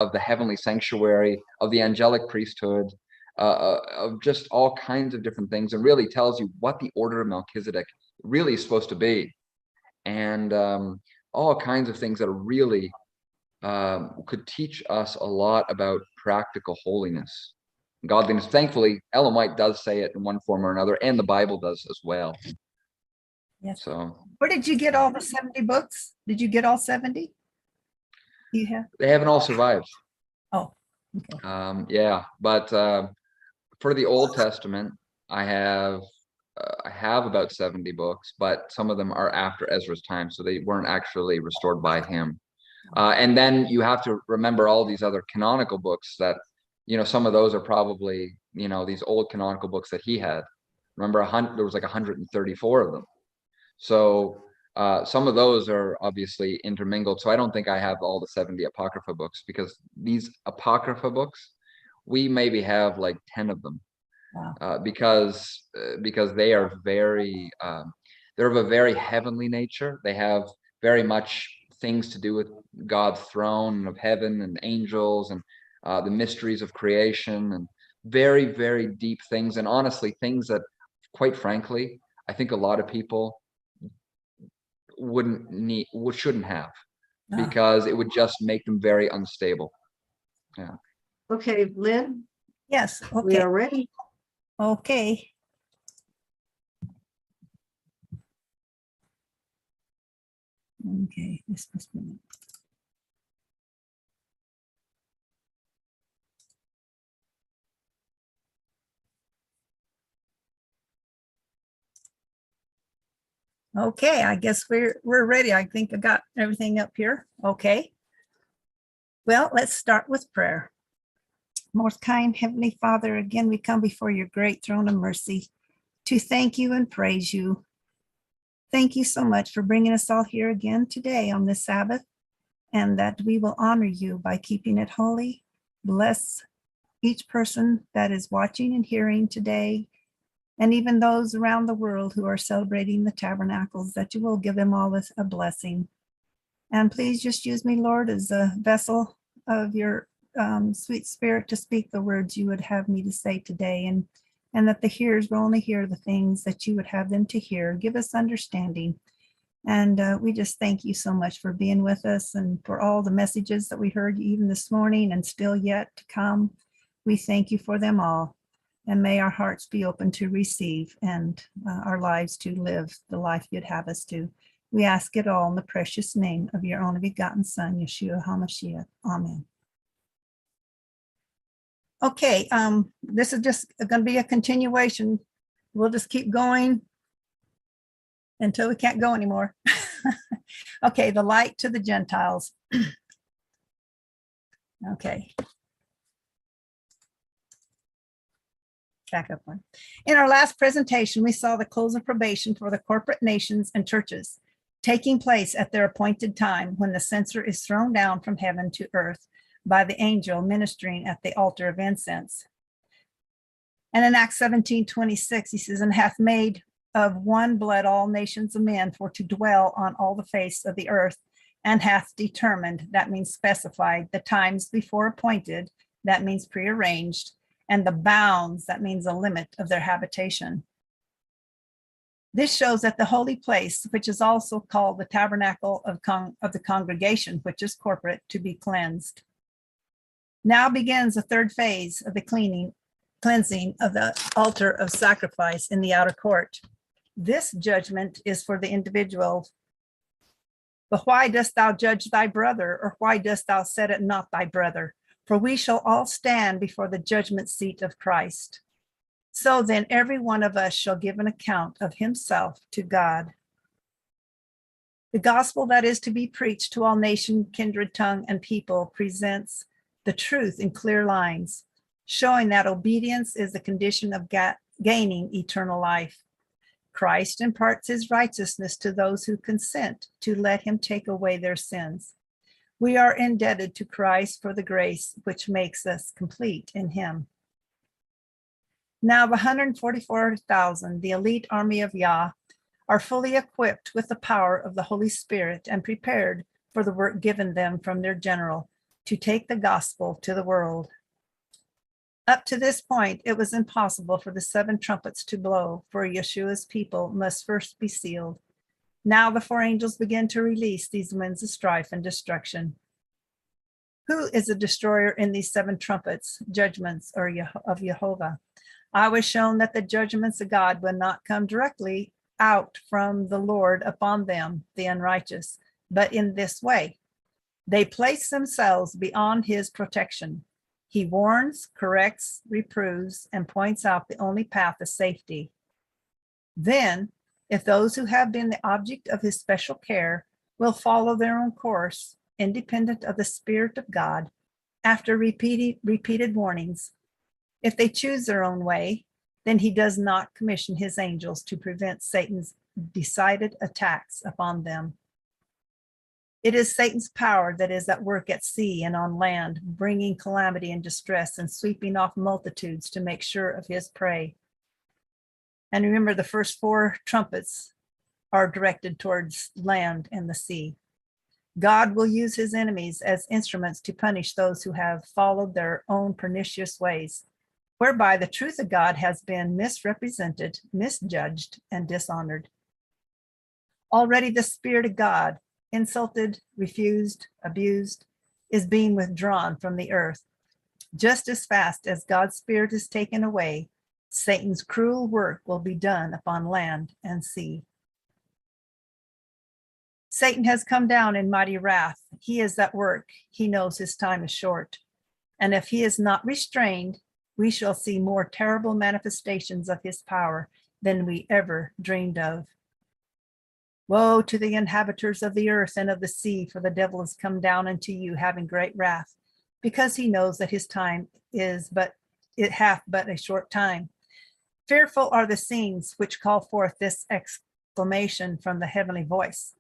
of the heavenly sanctuary, of the angelic priesthood, of just all kinds of different things, and really tells you what the order of Melchizedek really is supposed to be, and all kinds of things that are really could teach us a lot about practical holiness, godliness. Thankfully, Ellen White does say it in one form or another, and the Bible does as well. Yes. So where did you get all the 70 books? Did you get all 70? You have? they haven't all survived. Oh, okay. Yeah, but for the Old Testament, I have about 70 books, but some of them are after Ezra's time, so they weren't actually restored by him. And then you have to remember all these other canonical books that, some of those are probably, these old canonical books that he had. Remember, there was like 134 of them. So some of those are obviously intermingled. So I don't think I have all the 70 Apocrypha books, because these Apocrypha books, we maybe have like 10 of them. Wow. Because they are very, they're of a very heavenly nature. They have very much things to do with God's throne of heaven and angels and the mysteries of creation, and very, very deep things. And honestly, things that, quite frankly, I think a lot of people shouldn't have, because it would just make them very unstable. Yeah. Okay, Lynn. Yes. Okay. We are ready. Okay. Okay, this must be it. Okay, I guess we're ready. I think I got everything up here. Okay. Well, let's start with prayer. Most kind Heavenly Father, again, we come before your great throne of mercy to thank you and praise you. Thank you so much for bringing us all here again today on this Sabbath, and that we will honor you by keeping it holy. Bless each person that is watching and hearing today, and even those around the world who are celebrating the tabernacles, that you will give them all a blessing. And please just use me, Lord, as a vessel of your sweet spirit to speak the words you would have me to say today, and that the hearers will only hear the things that you would have them to hear. Give us understanding. And we just thank you so much for being with us, and for all the messages that we heard even this morning and still yet to come. We thank you for them all. And may our hearts be open to receive, and our lives to live the life you'd have us to. We ask it all in the precious name of your only begotten Son, Yeshua HaMashiach. Amen. Okay, this is just going to be a continuation. We'll just keep going until we can't go anymore. Okay, the light to the Gentiles. Okay. Back up one. In our last presentation, we saw the close of probation for the corporate nations and churches taking place at their appointed time, when the censer is thrown down from heaven to earth by the angel ministering at the altar of incense. And in Acts 17:26, he says, and hath made of one blood all nations of men for to dwell on all the face of the earth, and hath determined, that means specified, the times before appointed, that means prearranged, and the bounds, that means a limit of their habitation. This shows that the holy place, which is also called the tabernacle of the congregation, which is corporate, to be cleansed. Now begins the third phase of the cleansing of the altar of sacrifice in the outer court. This judgment is for the individual. But why dost thou judge thy brother, or why dost thou set it not thy brother? For we shall all stand before the judgment seat of Christ. So then every one of us shall give an account of himself to God. The gospel that is to be preached to all nation, kindred, tongue, and people presents the truth in clear lines, showing that obedience is the condition of gaining eternal life. Christ imparts his righteousness to those who consent to let him take away their sins. We are indebted to Christ for the grace which makes us complete in him. Now the 144,000, the elite army of Yah, are fully equipped with the power of the Holy Spirit and prepared for the work given them from their general to take the gospel to the world. Up to this point, it was impossible for the 7 trumpets to blow, for Yeshua's people must first be sealed. Now the 4 angels begin to release these winds of strife and destruction. Who is the destroyer in these 7 trumpets, judgments of Jehovah? I was shown that the judgments of God will not come directly out from the Lord upon them, the unrighteous, but in this way. They place themselves beyond his protection. He warns, corrects, reproves, and points out the only path of safety. Then, if those who have been the object of his special care will follow their own course, independent of the Spirit of God, after repeated warnings, if they choose their own way, then he does not commission his angels to prevent Satan's decided attacks upon them. It is Satan's power that is at work at sea and on land, bringing calamity and distress and sweeping off multitudes to make sure of his prey. And remember, the first 4 trumpets are directed towards land and the sea. God will use his enemies as instruments to punish those who have followed their own pernicious ways, whereby the truth of God has been misrepresented, misjudged, and dishonored. Already the Spirit of God, insulted, refused, abused, is being withdrawn from the earth. Just as fast as God's Spirit is taken away, Satan's cruel work will be done upon land and sea. Satan has come down in mighty wrath. He is at work. He knows his time is short. And if he is not restrained, we shall see more terrible manifestations of his power than we ever dreamed of. Woe to the inhabitants of the earth and of the sea, for the devil has come down unto you, having great wrath, because he knows that his time it hath but a short time. Fearful are the scenes which call forth this exclamation from the heavenly voice.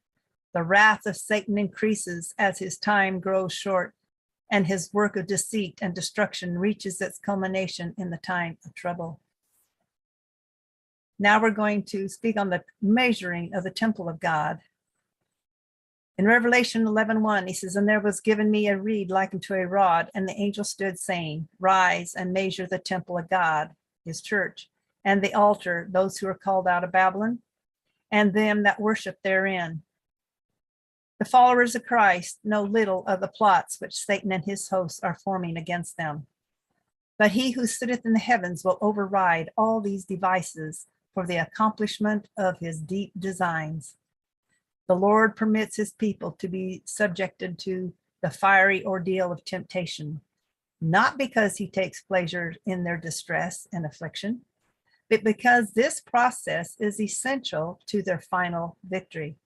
The wrath of Satan increases as his time grows short, and his work of deceit and destruction reaches its culmination in the time of trouble. Now we're going to speak on the measuring of the temple of God. In Revelation 11:1, he says, "And there was given me a reed like unto a rod, and the angel stood, saying, Rise and measure the temple of God, his church, and the altar, those who are called out of Babylon, and them that worship therein." The followers of Christ know little of the plots which Satan and his hosts are forming against them. But he who sitteth in the heavens will override all these devices for the accomplishment of his deep designs. The Lord permits his people to be subjected to the fiery ordeal of temptation, not because he takes pleasure in their distress and affliction, but because this process is essential to their final victory.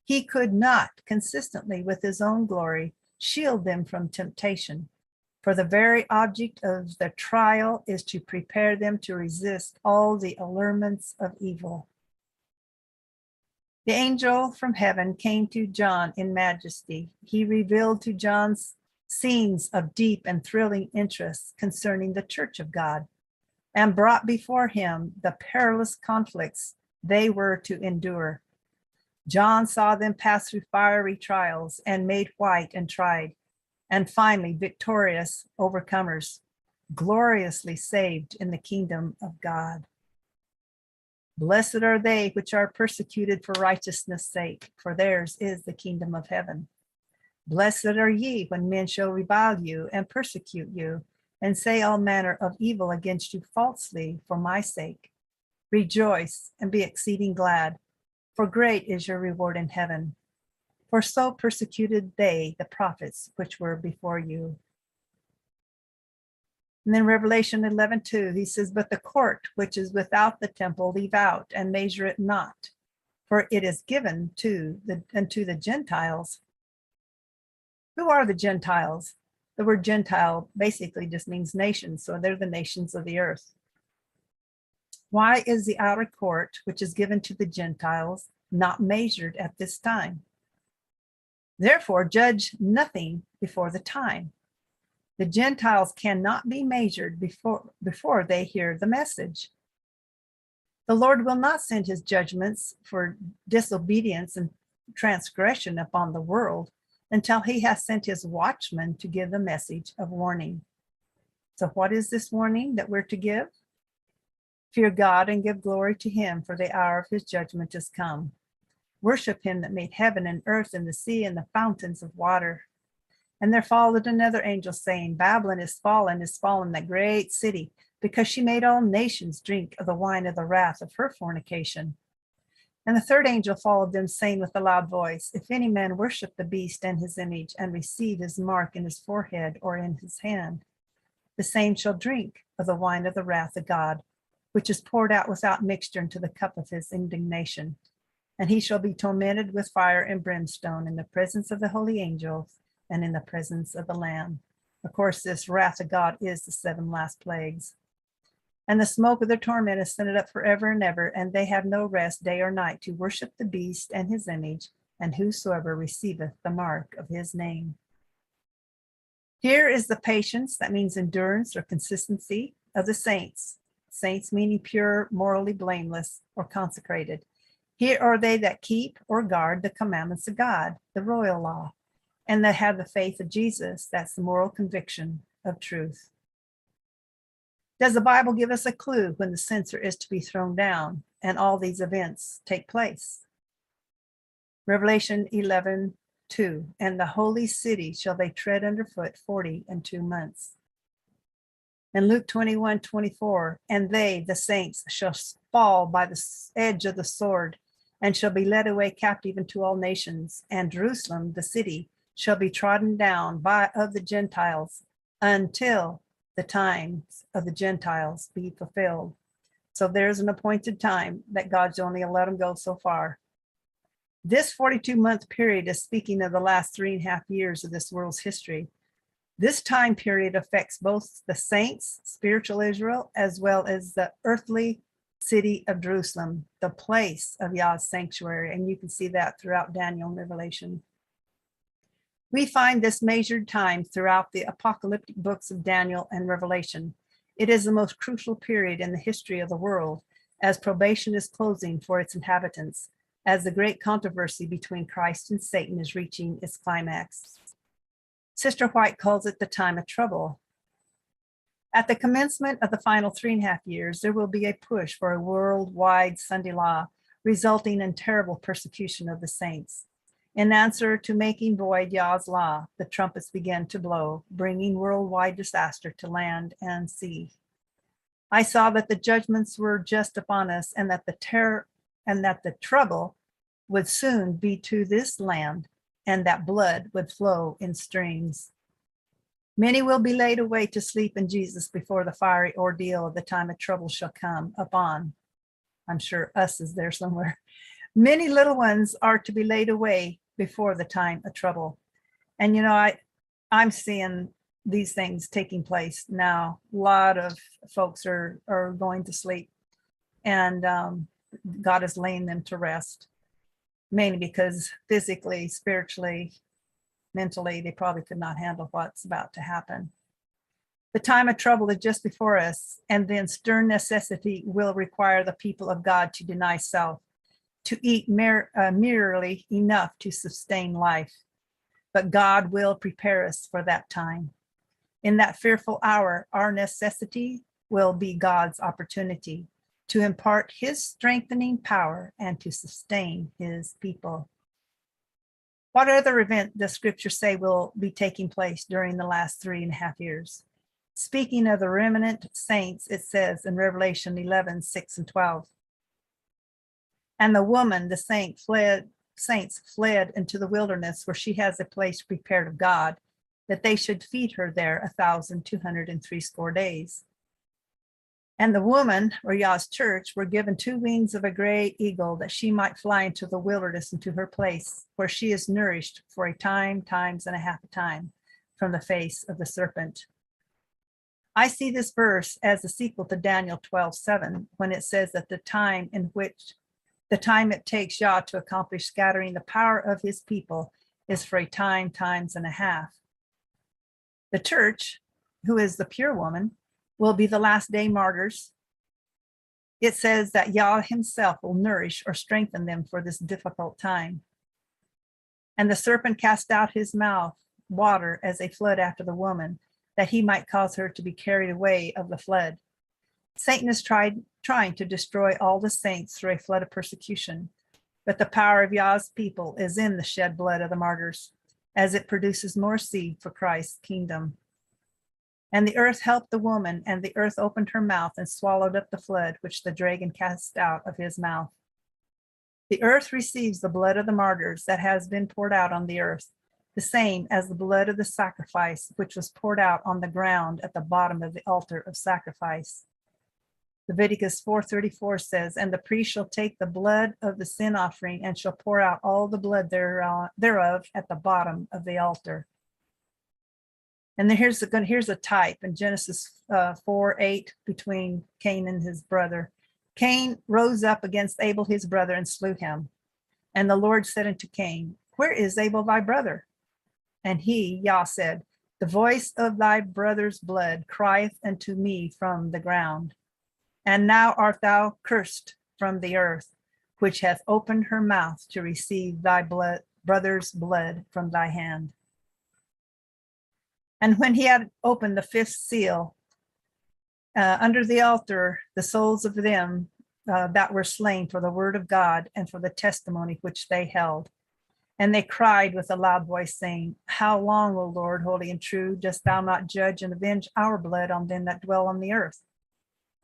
He could not, consistently with his own glory, shield them from temptation, for the very object of the trial is to prepare them to resist all the allurements of evil. The angel from heaven came to John in majesty. He revealed to John scenes of deep and thrilling interest concerning the church of God, and brought before him the perilous conflicts they were to endure. John saw them pass through fiery trials and made white and tried, and finally victorious overcomers, gloriously saved in the kingdom of God. Blessed are they which are persecuted for righteousness' sake, for theirs is the kingdom of heaven. Blessed are ye when men shall revile you and persecute you, and say all manner of evil against you falsely for my sake. Rejoice and be exceeding glad, for great is your reward in heaven. For so persecuted they the prophets which were before you. And then Revelation 11:2, he says, "But the court which is without the temple leave out, and measure it not, for it is given unto the Gentiles." Who are the Gentiles? The word Gentile basically just means nations, so they're the nations of the earth. Why is the outer court, which is given to the Gentiles, not measured at this time? Therefore, judge nothing before the time. The Gentiles cannot be measured before they hear the message. The Lord will not send his judgments for disobedience and transgression upon the world until he has sent his watchman to give the message of warning. So what is this warning that we're to give? Fear God and give glory to him, for the hour of his judgment is come. Worship him that made heaven and earth and the sea and the fountains of water. And there followed another angel saying, Babylon is fallen, that great city, because she made all nations drink of the wine of the wrath of her fornication. And the third angel followed them, saying with a loud voice, If any man worship the beast and his image, and receive his mark in his forehead or in his hand, the same shall drink of the wine of the wrath of God, which is poured out without mixture into the cup of his indignation. And he shall be tormented with fire and brimstone in the presence of the holy angels and in the presence of the Lamb. Of course, this wrath of God is the 7 last plagues. And the smoke of their torment is sent up forever and ever, and they have no rest day or night to worship the beast and his image, and whosoever receiveth the mark of his name. Here is the patience, that means endurance or consistency, of the saints. Saints meaning pure, morally blameless, or consecrated. Here are they that keep or guard the commandments of God, the royal law, and that have the faith of Jesus. That's the moral conviction of truth. Does the Bible give us a clue when the censer is to be thrown down and all these events take place? Revelation 11:2, and the holy city shall they tread underfoot 42 months. And Luke 21:24, and they, the saints, shall fall by the edge of the sword, and shall be led away captive into all nations, and Jerusalem, the city, shall be trodden down of the Gentiles until the times of the Gentiles be fulfilled. So there's an appointed time that God's only let them go so far. This 42-month period is speaking of the last 3.5 years of this world's history. This time period affects both the saints, spiritual Israel, as well as the earthly city of Jerusalem, the place of Yah's sanctuary. And you can see that throughout Daniel and Revelation. We find this measured time throughout the apocalyptic books of Daniel and Revelation. It is the most crucial period in the history of the world, as probation is closing for its inhabitants, as the great controversy between Christ and Satan is reaching its climax. Sister White calls it the time of trouble. At the commencement of the final 3.5 years, there will be a push for a worldwide Sunday law, resulting in terrible persecution of the saints. In answer to making void Yah's law, the trumpets began to blow, bringing worldwide disaster to land and sea. I saw that the judgments were just upon us, and that the trouble would soon be to this land, and that blood would flow in streams. Many will be laid away to sleep in Jesus before the fiery ordeal of the time of trouble shall come upon. I'm sure us is there somewhere. Many little ones are to be laid away before the time of trouble. And I'm seeing these things taking place now. A lot of folks are going to sleep, and God is laying them to rest, mainly because physically, spiritually, mentally, they probably could not handle what's about to happen. The time of trouble is just before us, and then stern necessity will require the people of God to deny self, to eat merely enough to sustain life. But God will prepare us for that time. In that fearful hour, our necessity will be God's opportunity to impart his strengthening power and to sustain his people. What other event does scripture say will be taking place during the last 3.5 years? Speaking of the remnant saints, it says in Revelation 11:6 and 12, and the woman, the saints fled into the wilderness, where she has a place prepared of God, that they should feed her there 1,260 days. And the woman, or Yah's church, were given 2 wings of a great eagle, that she might fly into the wilderness, into her place, where she is nourished for a time, times and a half a time, from the face of the serpent. I see this verse as a sequel to Daniel 12:7, when it says that the time it takes Yah to accomplish scattering the power of his people is for a time, times and a half. The church, who is the pure woman, will be the last day martyrs. It says that Yah himself will nourish or strengthen them for this difficult time. And the serpent cast out his mouth water as a flood after the woman, that he might cause her to be carried away of the flood. Satan is trying to destroy all the saints through a flood of persecution, but the power of Yah's people is in the shed blood of the martyrs, as it produces more seed for Christ's kingdom. And the earth helped the woman, and the earth opened her mouth and swallowed up the flood which the dragon cast out of his mouth. The earth receives the blood of the martyrs that has been poured out on the earth, the same as the blood of the sacrifice which was poured out on the ground at the bottom of the altar of sacrifice. Leviticus 4:34 says, and the priest shall take the blood of the sin offering and shall pour out all the blood thereof at the bottom of the altar. And then here's a type in Genesis 4:8 between Cain and his brother. Cain rose up against Abel his brother and slew him. And the Lord said unto Cain, where is Abel thy brother? And he, Yah, said, the voice of thy brother's blood crieth unto me from the ground. And now art thou cursed from the earth, which hath opened her mouth to receive thy brother's blood from thy hand. And when he had opened the fifth seal, under the altar, the souls of them that were slain for the word of God and for the testimony which they held. And they cried with a loud voice, saying, how long, O Lord, holy and true, dost thou not judge and avenge our blood on them that dwell on the earth?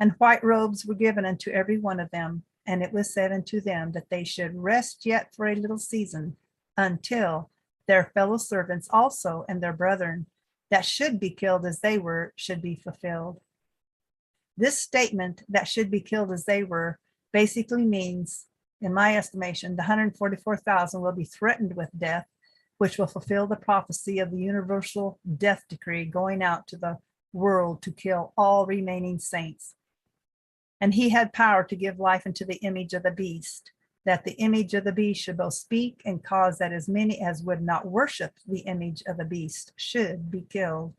And white robes were given unto every one of them. And it was said unto them that they should rest yet for a little season, until their fellow servants also and their brethren that should be killed as they were should be fulfilled. This statement, that should be killed as they were, basically means, in my estimation, the 144,000 will be threatened with death, which will fulfill the prophecy of the universal death decree going out to the world to kill all remaining saints. And he had power to give life unto the image of the beast, that the image of the beast should both speak and cause that as many as would not worship the image of the beast should be killed.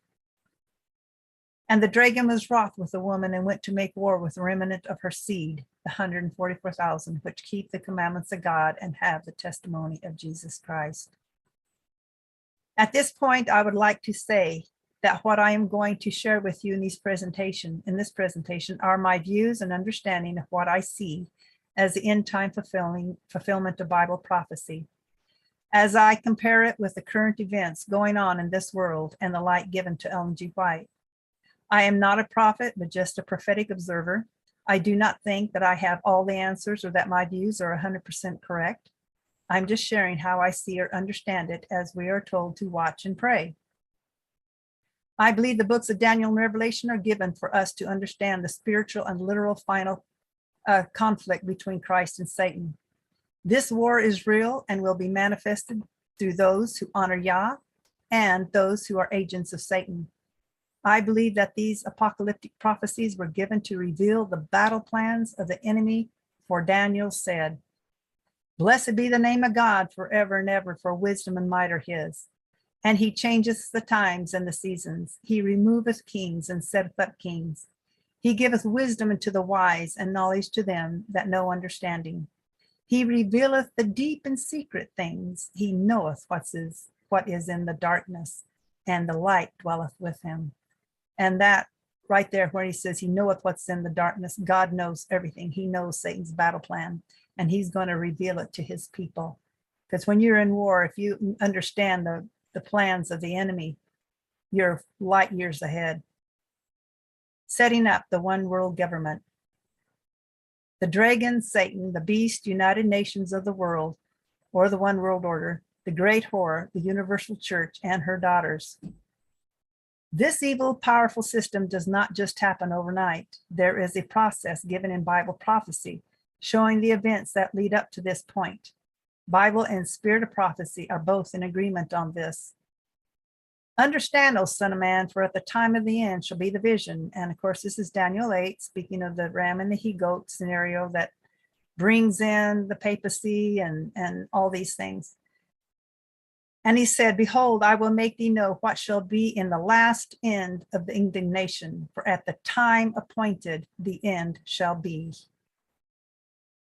And the dragon was wroth with the woman and went to make war with the remnant of her seed, the 144,000, which keep the commandments of God and have the testimony of Jesus Christ. At this point, I would like to say that what I am going to share with you in this presentation are my views and understanding of what I see as the end time fulfillment of Bible prophecy, as I compare it with the current events going on in this world and the light given to Ellen G. White. I am not a prophet, but just a prophetic observer. I do not think that I have all the answers or that my views are 100% correct. I'm just sharing how I see or understand it as we are told to watch and pray. I believe the books of Daniel and Revelation are given for us to understand the spiritual and literal final conflict between Christ and Satan. This war is real and will be manifested through those who honor Yah and those who are agents of Satan. I believe that these apocalyptic prophecies were given to reveal the battle plans of the enemy, for Daniel said, blessed be the name of God forever and ever, for wisdom and might are his. And he changeth the times and the seasons. He removeth kings and setteth up kings. He giveth wisdom unto the wise and knowledge to them that know understanding. He revealeth the deep and secret things. He knoweth what is in the darkness, and the light dwelleth with him. And that right there where he says he knoweth what's in the darkness, God knows everything. He knows Satan's battle plan, and he's going to reveal it to his people. Because when you're in war, if you understand the plans of the enemy, you're light years ahead. Setting up the one world government. The dragon, Satan, the beast, United Nations of the world, or the one world order, the great whore, the universal church, and her daughters. This evil, powerful system does not just happen overnight. There is a process given in Bible prophecy, showing the events that lead up to this point. Bible and spirit of prophecy are both in agreement on this. Understand, O son of man, for at the time of the end shall be the vision. And of course, this is Daniel 8, speaking of the ram and the he-goat scenario that brings in the papacy and all these things. And he said, behold, I will make thee know what shall be in the last end of the indignation, for at the time appointed the end shall be.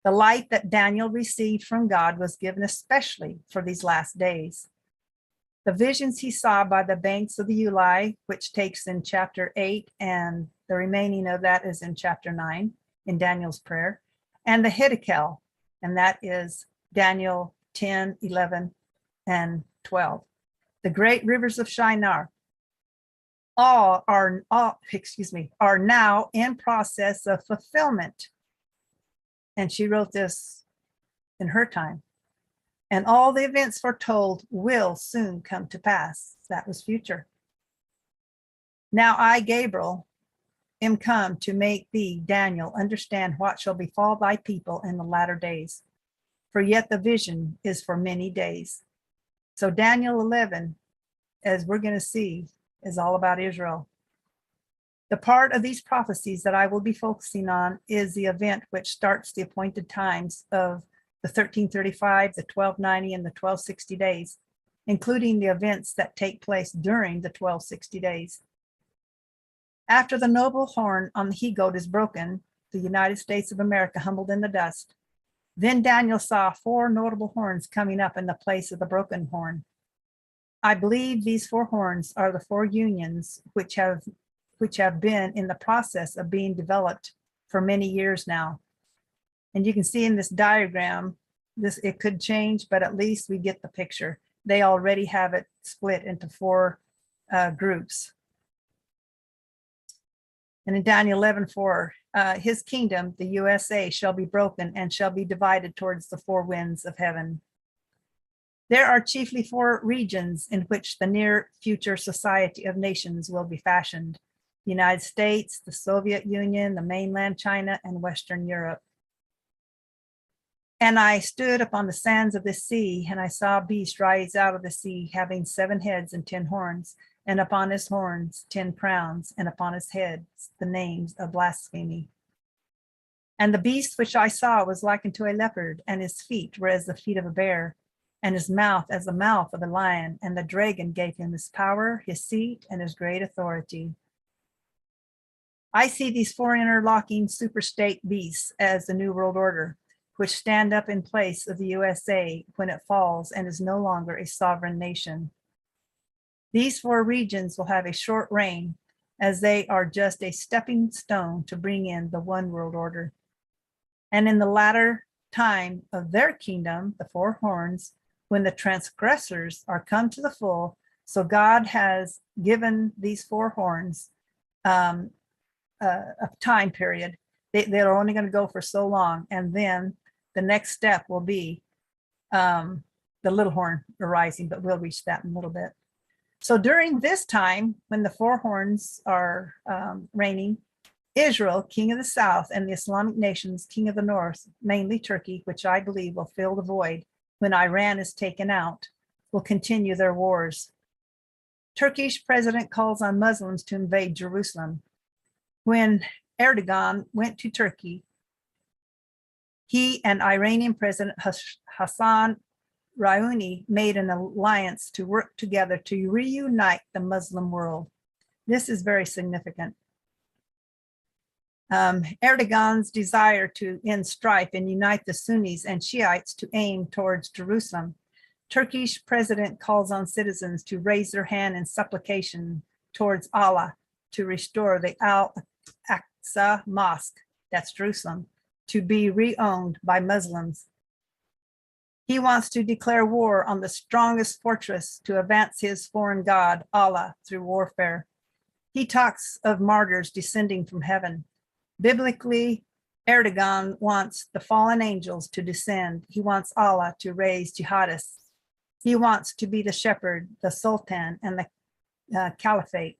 The light that Daniel received from God was given especially for these last days. The visions he saw by the banks of the Ulai, which takes in chapter 8, and the remaining of that is in chapter 9 in Daniel's prayer, and the Hiddekel, and that is Daniel 10, 11, and 12. The great rivers of Shinar are now in process of fulfillment. And she wrote this in her time. And all the events foretold will soon come to pass. That was future. Now I, Gabriel, am come to make thee, Daniel, understand what shall befall thy people in the latter days. For yet the vision is for many days. So Daniel 11, as we're going to see, is all about Israel. The part of these prophecies that I will be focusing on is the event which starts the appointed times of the 1335, the 1290, and the 1260 days, including the events that take place during the 1260 days. After the noble horn on the he-goat is broken, the United States of America humbled in the dust, then Daniel saw 4 notable horns coming up in the place of the broken horn. I believe these 4 horns are the 4 unions which have been in the process of being developed for many years now. And you can see in this diagram, it could change, but at least we get the picture. They already have it split into 4 groups. And in Daniel 11:4, his kingdom, the USA, shall be broken and shall be divided towards the 4 winds of heaven. There are chiefly 4 regions in which the near future society of nations will be fashioned: the United States, the Soviet Union, the mainland China, and Western Europe. And I stood upon the sands of the sea, and I saw a beast rise out of the sea, having 7 heads and 10 horns, and upon his horns 10 crowns, and upon his heads the names of blasphemy. And the beast which I saw was like unto a leopard, and his feet were as the feet of a bear, and his mouth as the mouth of a lion. And the dragon gave him his power, his seat, and his great authority. I see these 4 interlocking superstate beasts as the New World Order, which stand up in place of the USA when it falls and is no longer a sovereign nation. These 4 regions will have a short reign, as they are just a stepping stone to bring in the one world order. And in the latter time of their kingdom, the 4 horns, when the transgressors are come to the full, so God has given these 4 horns a time period. They're only going to go for so long, and then the next step will be the little horn arising, but we'll reach that in a little bit. So during this time, when the 4 horns are reigning, Israel, king of the south, and the Islamic nations, king of the north, mainly Turkey, which I believe will fill the void when Iran is taken out, will continue their wars. Turkish president calls on Muslims to invade Jerusalem. When Erdogan went to Turkey, he and Iranian President Hassan Rouhani made an alliance to work together to reunite the Muslim world. This is very significant. Erdogan's desire to end strife and unite the Sunnis and Shiites to aim towards Jerusalem. Turkish president calls on citizens to raise their hand in supplication towards Allah to restore the Al-Aqsa Mosque, that's Jerusalem, to be re-owned by Muslims. He wants to declare war on the strongest fortress to advance his foreign god, Allah, through warfare. He talks of martyrs descending from heaven. Biblically, Erdogan wants the fallen angels to descend. He wants Allah to raise jihadists. He wants to be the shepherd, the sultan, and the caliphate.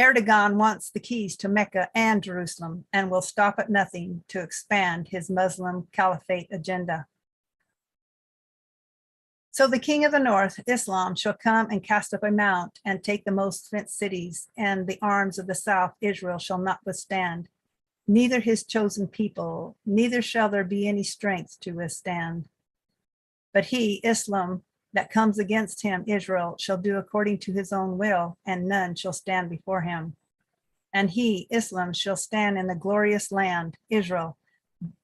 Erdogan wants the keys to Mecca and Jerusalem and will stop at nothing to expand his Muslim caliphate agenda. So the king of the north, Islam, shall come and cast up a mount and take the most fenced cities, and the arms of the south, Israel, shall not withstand, neither his chosen people, neither shall there be any strength to withstand. But he, Islam, that comes against him, Israel, shall do according to his own will, and none shall stand before him. And he, Islam, shall stand in the glorious land, Israel,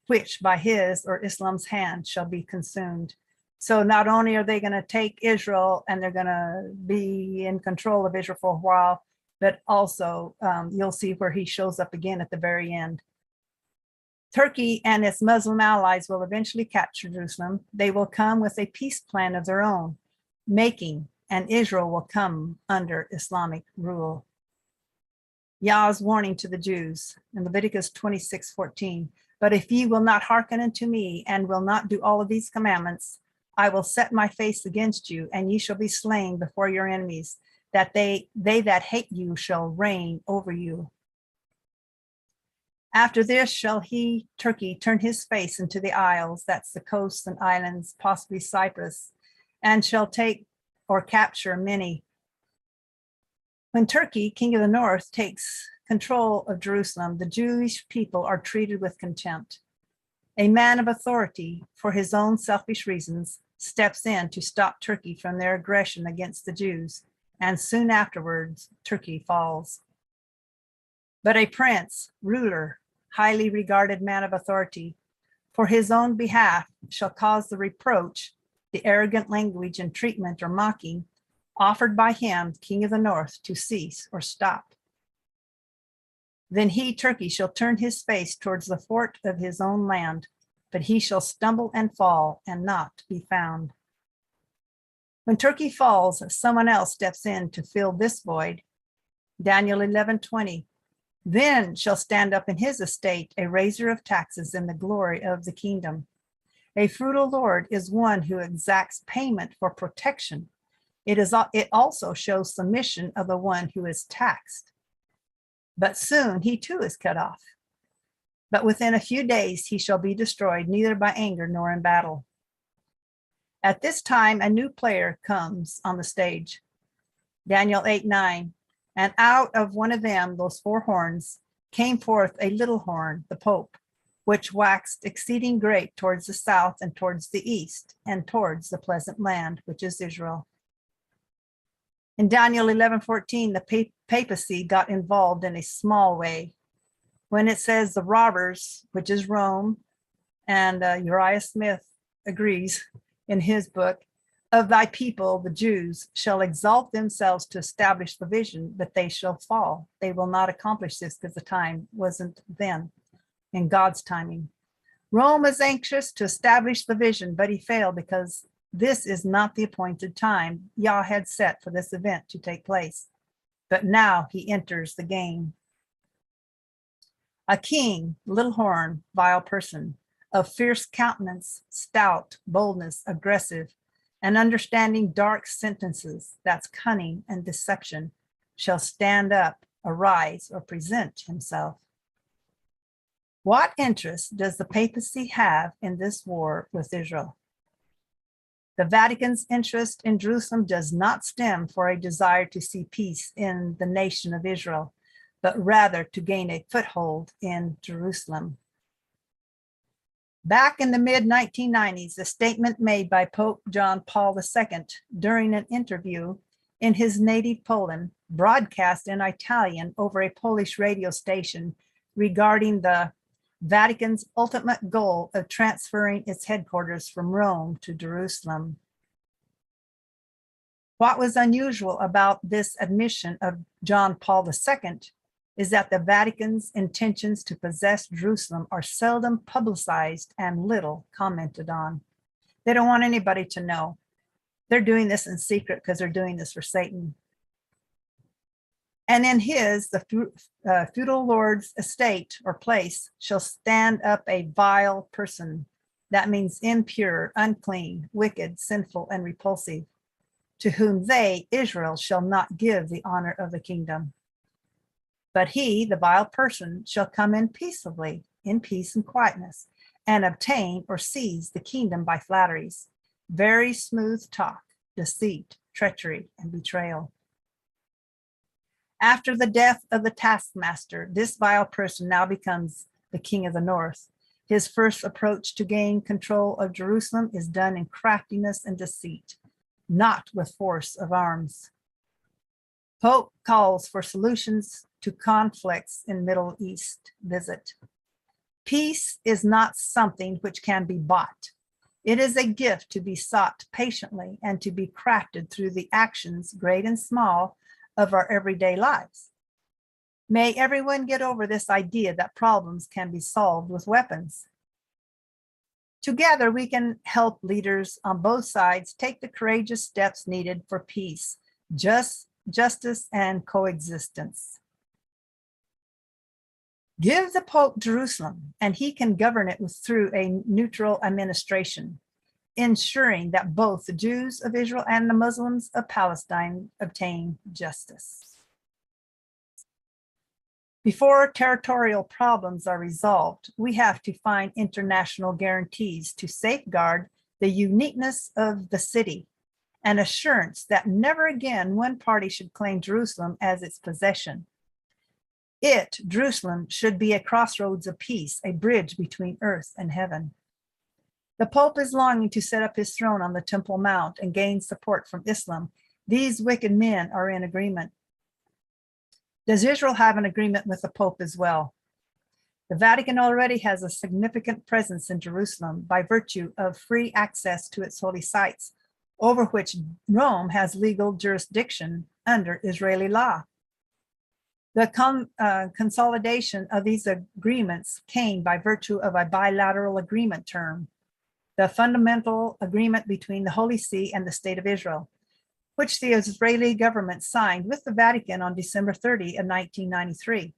which by his or Islam's hand shall be consumed. So not only are they going to take Israel and they're going to be in control of Israel for a while, but also you'll see where he shows up again at the very end. Turkey and its Muslim allies will eventually capture Jerusalem. They will come with a peace plan of their own, and Israel will come under Islamic rule. Yah's warning to the Jews in Leviticus 26:14. But if ye will not hearken unto me and will not do all of these commandments, I will set my face against you, and ye shall be slain before your enemies, that they that hate you shall reign over you. After this shall he, Turkey, turn his face into the isles, that's the coasts and islands, possibly Cyprus, and shall take or capture many. When Turkey, king of the north, takes control of Jerusalem, the Jewish people are treated with contempt. A man of authority, for his own selfish reasons, steps in to stop Turkey from their aggression against the Jews, and soon afterwards, Turkey falls. But a prince, ruler, highly regarded man of authority, for his own behalf shall cause the reproach, the arrogant language and treatment or mocking offered by him, king of the north, to cease or stop. Then he, Turkey, shall turn his face towards the fort of his own land, but he shall stumble and fall and not be found. When Turkey falls, someone else steps in to fill this void. Daniel 11:20. Then shall stand up in his estate a raiser of taxes in the glory of the kingdom. A frugal lord is one who exacts payment for protection. It also shows submission of the one who is taxed. But soon he too is cut off. But within a few days he shall be destroyed, neither by anger nor in battle. At this time, a new player comes on the stage. Daniel 8:9. And out of one of them, those four horns, came forth a little horn, the Pope, which waxed exceeding great towards the south and towards the east and towards the pleasant land, which is Israel. In Daniel 11:14, the papacy got involved in a small way. When it says the robbers, which is Rome, and Uriah Smith agrees in his book, of thy people, the Jews, shall exalt themselves to establish the vision, but they shall fall. They will not accomplish this because the time wasn't then in God's timing. Rome is anxious to establish the vision, but he failed because this is not the appointed time Yah had set for this event to take place. But now he enters the game. A king, little horn, vile person, of fierce countenance, stout, boldness, aggressive, and understanding dark sentences, that's cunning and deception, shall stand up, arise, or present himself. What interest does the papacy have in this war with Israel? The Vatican's interest in Jerusalem does not stem for a desire to see peace in the nation of Israel, but rather to gain a foothold in Jerusalem. Back in the mid-1990s, a statement made by Pope John Paul II during an interview in his native Poland, broadcast in Italian over a Polish radio station regarding the Vatican's ultimate goal of transferring its headquarters from Rome to Jerusalem. What was unusual about this admission of John Paul II is that the Vatican's intentions to possess Jerusalem are seldom publicized and little commented on. They don't want anybody to know. They're doing this in secret because they're doing this for Satan. And in the feudal lord's estate or place shall stand up a vile person. That means impure, unclean, wicked, sinful, and repulsive, to whom they, Israel, shall not give the honor of the kingdom. But he, the vile person, shall come in peaceably, in peace and quietness, and obtain or seize the kingdom by flatteries, very smooth talk, deceit, treachery, and betrayal. After the death of the taskmaster, this vile person now becomes the king of the north. His first approach to gain control of Jerusalem is done in craftiness and deceit, not with force of arms. Pope calls for solutions to conflicts in Middle East visit. Peace is not something which can be bought. It is a gift to be sought patiently and to be crafted through the actions, great and small, of our everyday lives. May everyone get over this idea that problems can be solved with weapons. Together, we can help leaders on both sides take the courageous steps needed for peace, justice, and coexistence. Give the Pope Jerusalem, and he can govern it through a neutral administration, ensuring that both the Jews of Israel and the Muslims of Palestine obtain justice. Before territorial problems are resolved, we have to find international guarantees to safeguard the uniqueness of the city, and assurance that never again one party should claim Jerusalem as its possession. Jerusalem, should be a crossroads of peace, a bridge between earth and heaven. The Pope is longing to set up his throne on the Temple Mount and gain support from Islam. These wicked men are in agreement. Does Israel have an agreement with the Pope as well? The Vatican already has a significant presence in Jerusalem by virtue of free access to its holy sites, over which Rome has legal jurisdiction under Israeli law. The consolidation of these agreements came by virtue of a bilateral agreement term, the fundamental agreement between the Holy See and the State of Israel, which the Israeli government signed with the Vatican on December 30 of 1993.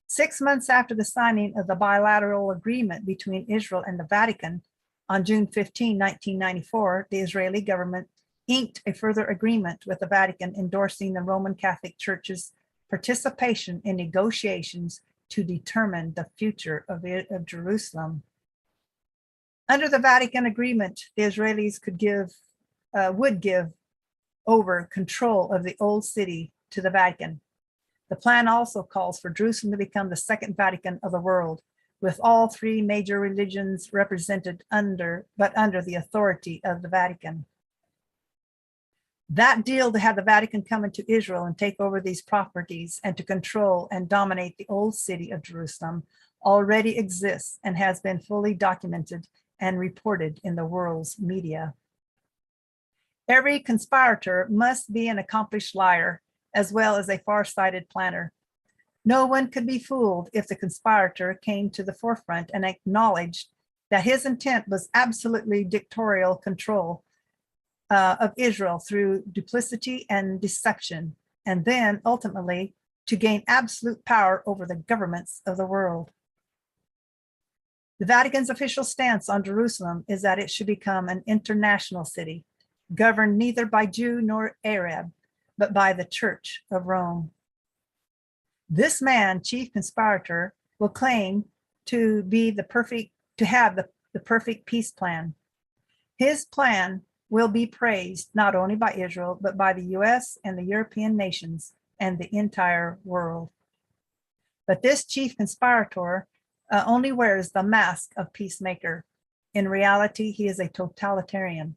6 months after the signing of the bilateral agreement between Israel and the Vatican, on June 15, 1994, the Israeli government inked a further agreement with the Vatican endorsing the Roman Catholic Church's participation in negotiations to determine the future of Jerusalem. Under the Vatican agreement, the Israelis would give over control of the old city to the Vatican. The plan also calls for Jerusalem to become the second Vatican of the world, with all three major religions represented under the authority of the Vatican. That deal to have the Vatican come into Israel and take over these properties and to control and dominate the old city of Jerusalem already exists and has been fully documented and reported in the world's media. Every conspirator must be an accomplished liar as well as a far-sighted planner. No one could be fooled if the conspirator came to the forefront and acknowledged that his intent was absolutely dictatorial control of Israel through duplicity and deception, and then ultimately to gain absolute power over the governments of the world. The Vatican's official stance on Jerusalem is that it should become an international city, governed neither by Jew nor Arab, but by the Church of Rome. This man, chief conspirator, will claim to have the perfect peace plan. His plan will be praised not only by Israel, but by the US and the European nations and the entire world. But this chief conspirator only wears the mask of peacemaker. In reality, he is a totalitarian.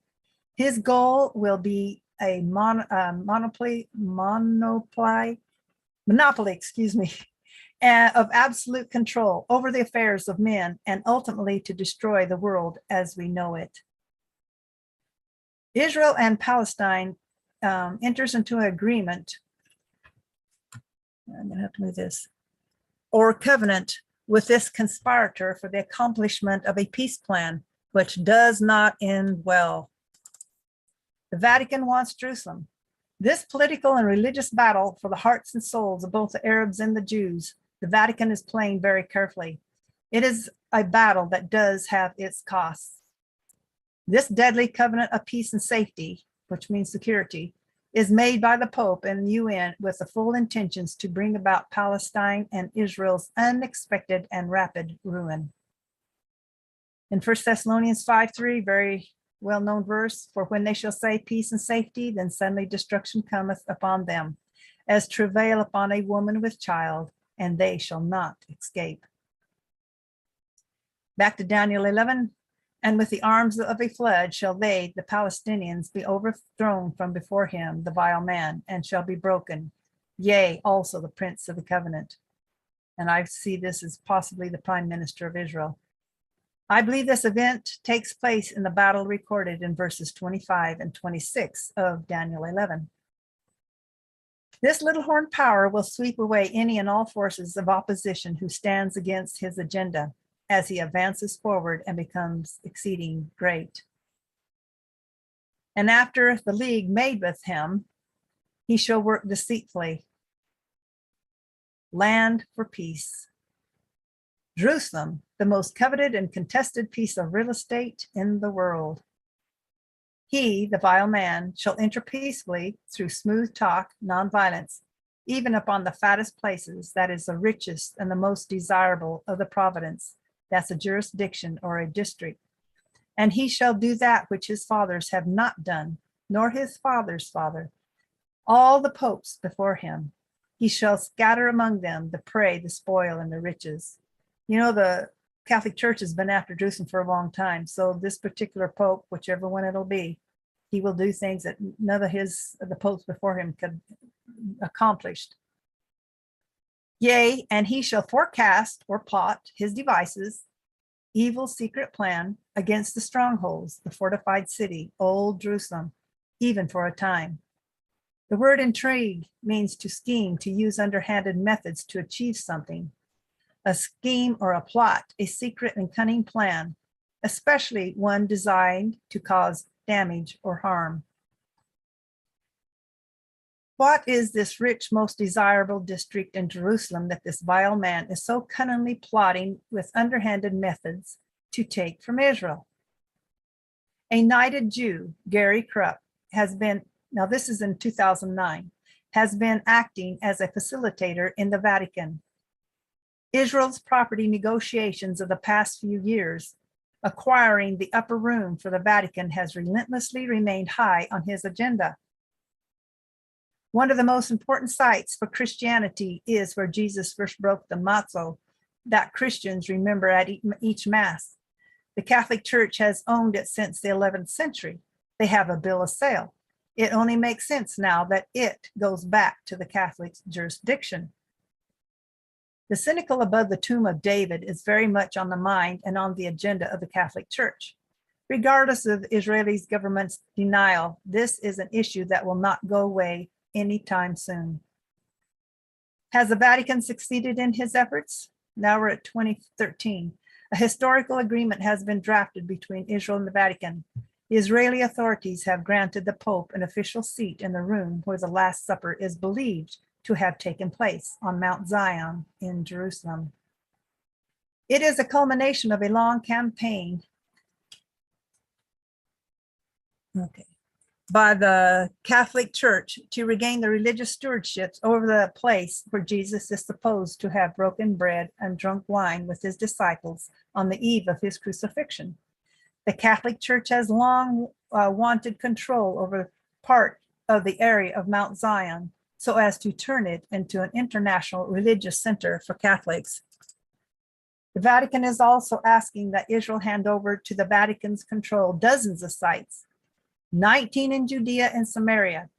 His goal will be a monopoly, of absolute control over the affairs of men and ultimately to destroy the world as we know it. Israel and Palestine enters into an agreement, I'm gonna have to move this, or covenant with this conspirator for the accomplishment of a peace plan, which does not end well. The Vatican wants Jerusalem. This political and religious battle for the hearts and souls of both the Arabs and the Jews, the Vatican is playing very carefully. It is a battle that does have its costs. This deadly covenant of peace and safety, which means security, is made by the Pope and the UN with the full intentions to bring about Palestine and Israel's unexpected and rapid ruin. In 1 Thessalonians 5:3, very well-known verse, for when they shall say peace and safety, then suddenly destruction cometh upon them, as travail upon a woman with child, and they shall not escape. Back to Daniel 11. And with the arms of a flood shall they, the Palestinians, be overthrown from before him, the vile man, and shall be broken. Yea, also the prince of the covenant. And I see this as possibly the Prime Minister of Israel. I believe this event takes place in the battle recorded in verses 25 and 26 of Daniel 11. This little horn power will sweep away any and all forces of opposition who stands against his agenda as he advances forward and becomes exceeding great. And after the league made with him, he shall work deceitfully. Land for peace. Jerusalem, the most coveted and contested piece of real estate in the world. He, the vile man, shall enter peacefully through smooth talk, nonviolence, even upon the fattest places, that is the richest and the most desirable of the province, that's a jurisdiction or a district. And he shall do that which his fathers have not done, nor his father's father, all the popes before him. He shall scatter among them the prey, the spoil, and the riches. You know, the Catholic Church has been after Jerusalem for a long time. So this particular pope, whichever one it'll be, he will do things that none of the popes before him could accomplish. Yea, and he shall forecast or plot his devices, evil secret plan against the strongholds, the fortified city, old Jerusalem, even for a time. The word intrigue means to scheme, to use underhanded methods to achieve something. A scheme or a plot, a secret and cunning plan, especially one designed to cause damage or harm. What is this rich, most desirable district in Jerusalem that this vile man is so cunningly plotting with underhanded methods to take from Israel? A knighted Jew, Gary Krupp, has been, now this is in 2009, has been acting as a facilitator in the Vatican. Israel's property negotiations of the past few years, acquiring the upper room for the Vatican, has relentlessly remained high on his agenda. One of the most important sites for Christianity is where Jesus first broke the matzo that Christians remember at each Mass. The Catholic Church has owned it since the 11th century. They have a bill of sale. It only makes sense now that it goes back to the Catholic jurisdiction. The cenacle above the tomb of David is very much on the mind and on the agenda of the Catholic Church. Regardless of Israeli's government's denial, this is an issue that will not go away anytime soon. Has the Vatican succeeded in his efforts? Now we're at 2013. A historical agreement has been drafted between Israel and the Vatican. The Israeli authorities have granted the Pope an official seat in the room where the Last Supper is believed to have taken place on Mount Zion in Jerusalem. It is a culmination of a long campaign by the Catholic Church to regain the religious stewardships over the place where Jesus is supposed to have broken bread and drunk wine with his disciples on the eve of his crucifixion. The Catholic Church has long wanted control over part of the area of Mount Zion so as to turn it into an international religious center for Catholics. The Vatican is also asking that Israel hand over to the Vatican's control dozens of sites, 19 in Judea and Samaria,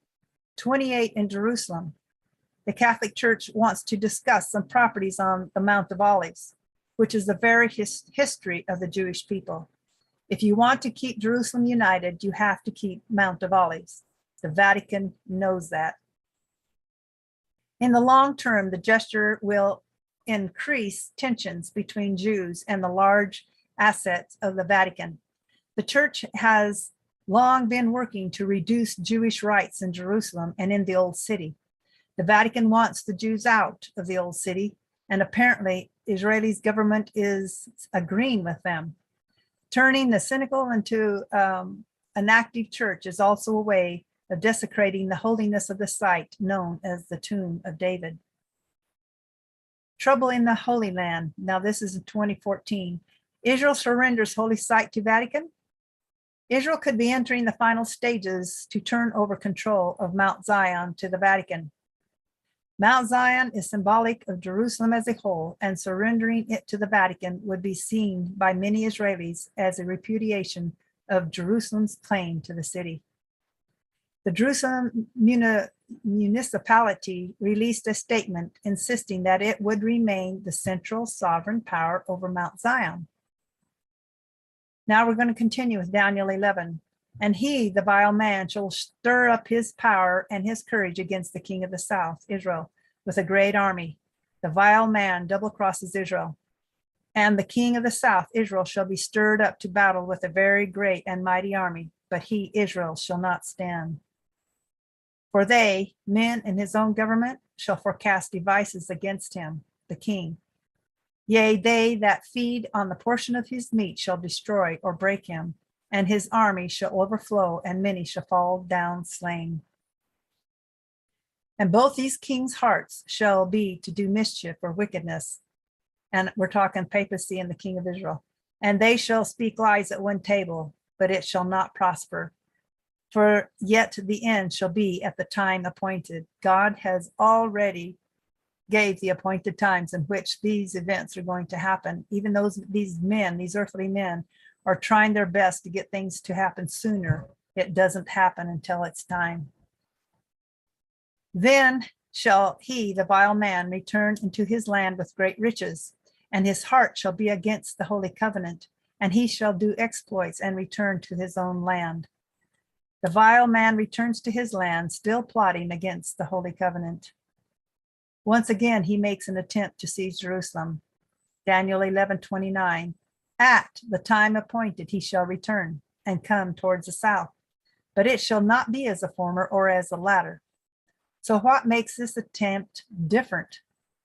28 in Jerusalem. The Catholic Church wants to discuss some properties on the Mount of Olives, which is the very history of the Jewish people. If you want to keep Jerusalem united, you have to keep Mount of Olives. The Vatican knows that. In the long term, the gesture will increase tensions between Jews and the large assets of the Vatican. The church has long been working to reduce Jewish rights in Jerusalem and in the Old City. The Vatican wants the Jews out of the Old City, and apparently Israel's government is agreeing with them. Turning the cynical into an active church is also a way of desecrating the holiness of the site known as the Tomb of David. Trouble in the Holy Land. Now this is in 2014. Israel surrenders holy site to Vatican. Israel could be entering the final stages to turn over control of Mount Zion to the Vatican. Mount Zion is symbolic of Jerusalem as a whole, and surrendering it to the Vatican would be seen by many Israelis as a repudiation of Jerusalem's claim to the city. The Jerusalem municipality released a statement insisting that it would remain the central sovereign power over Mount Zion. Now we're going to continue with Daniel 11. And he, the vile man, shall stir up his power and his courage against the king of the south, Israel, with a great army. The vile man double crosses Israel. And the king of the south, Israel, shall be stirred up to battle with a very great and mighty army, but he, Israel, shall not stand. For they, men in his own government, shall forecast devices against him, the king. Yea, they that feed on the portion of his meat shall destroy or break him, and his army shall overflow, and many shall fall down slain. And both these kings' hearts shall be to do mischief or wickedness. And we're talking papacy and the king of Israel. And they shall speak lies at one table, but it shall not prosper. For yet the end shall be at the time appointed. God has already gave the appointed times in which these events are going to happen. Even these men, these earthly men, are trying their best to get things to happen sooner. It doesn't happen until it's time. Then shall he, the vile man, return into his land with great riches, and his heart shall be against the holy covenant, and he shall do exploits and return to his own land. The vile man returns to his land, still plotting against the holy covenant. Once again, he makes an attempt to seize Jerusalem. Daniel 11:29. At the time appointed, he shall return and come towards the south, but it shall not be as a former or as the latter. So what makes this attempt different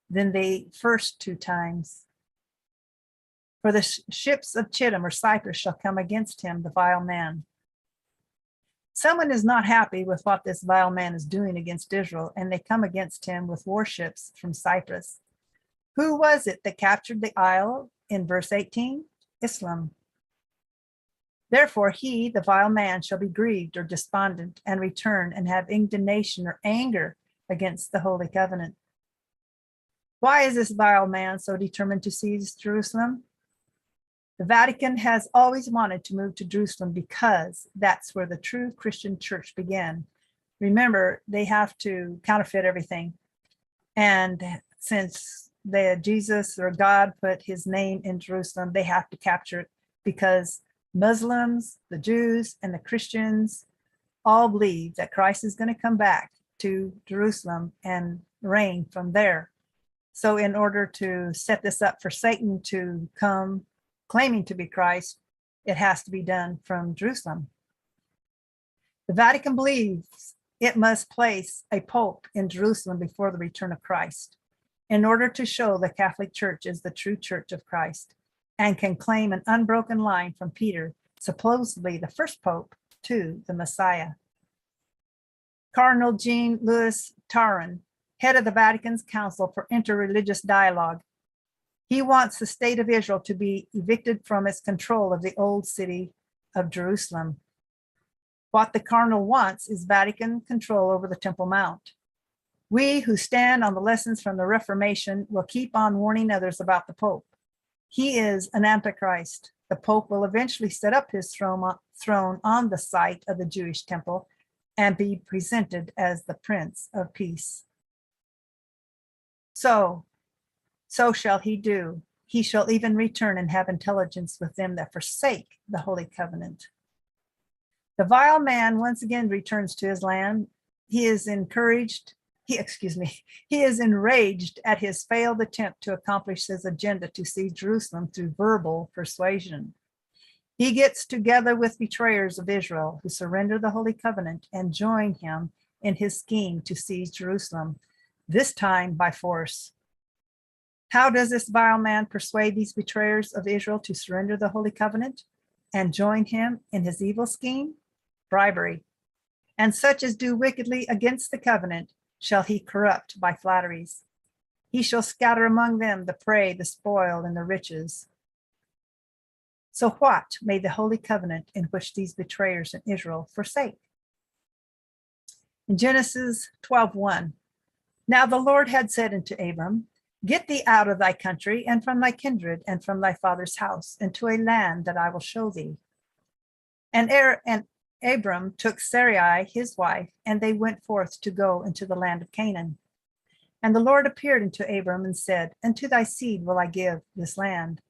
than the first two times? For the ships of Chittim or Cyprus shall come against him, the vile man. Someone is not happy with what this vile man is doing against Israel, and they come against him with warships from Cyprus. Who was it that captured the isle in verse 18? Islam. Therefore he, the vile man, shall be grieved or despondent and return and have indignation or anger against the holy covenant. Why is this vile man so determined to seize Jerusalem? The Vatican has always wanted to move to Jerusalem because that's where the true Christian church began. Remember, they have to counterfeit everything. And since Jesus or God put his name in Jerusalem, they have to capture it because Muslims, the Jews, and the Christians all believe that Christ is going to come back to Jerusalem and reign from there. So in order to set this up for Satan to come claiming to be Christ, it has to be done from Jerusalem. The Vatican believes it must place a pope in Jerusalem before the return of Christ in order to show the Catholic Church is the true church of Christ and can claim an unbroken line from Peter, supposedly the first pope, to the Messiah. Cardinal Jean-Louis Taran, head of the Vatican's Council for Interreligious Dialogue, he wants the state of Israel to be evicted from its control of the old city of Jerusalem. What the cardinal wants is Vatican control over the Temple Mount. We who stand on the lessons from the Reformation will keep on warning others about the Pope. He is an Antichrist. The Pope will eventually set up his throne on the site of the Jewish temple and be presented as the Prince of Peace. So shall he do. He shall even return and have intelligence with them that forsake the holy covenant. The vile man once again returns to his land. He is enraged at his failed attempt to accomplish his agenda to seize Jerusalem through verbal persuasion. He gets together with betrayers of Israel who surrender the holy covenant and join him in his scheme to seize Jerusalem, this time by force. How does this vile man persuade these betrayers of Israel to surrender the holy covenant and join him in his evil scheme? Bribery. And such as do wickedly against the covenant shall he corrupt by flatteries. He shall scatter among them the prey, the spoil, and the riches. So what may the holy covenant in which these betrayers in Israel forsake? In Genesis 12:1, now the Lord had said unto Abram, get thee out of thy country and from thy kindred and from thy father's house into a land that I will show thee. And Abram took Sarai, his wife, and they went forth to go into the land of Canaan. And the Lord appeared unto Abram and said, Unto thy seed will I give this land.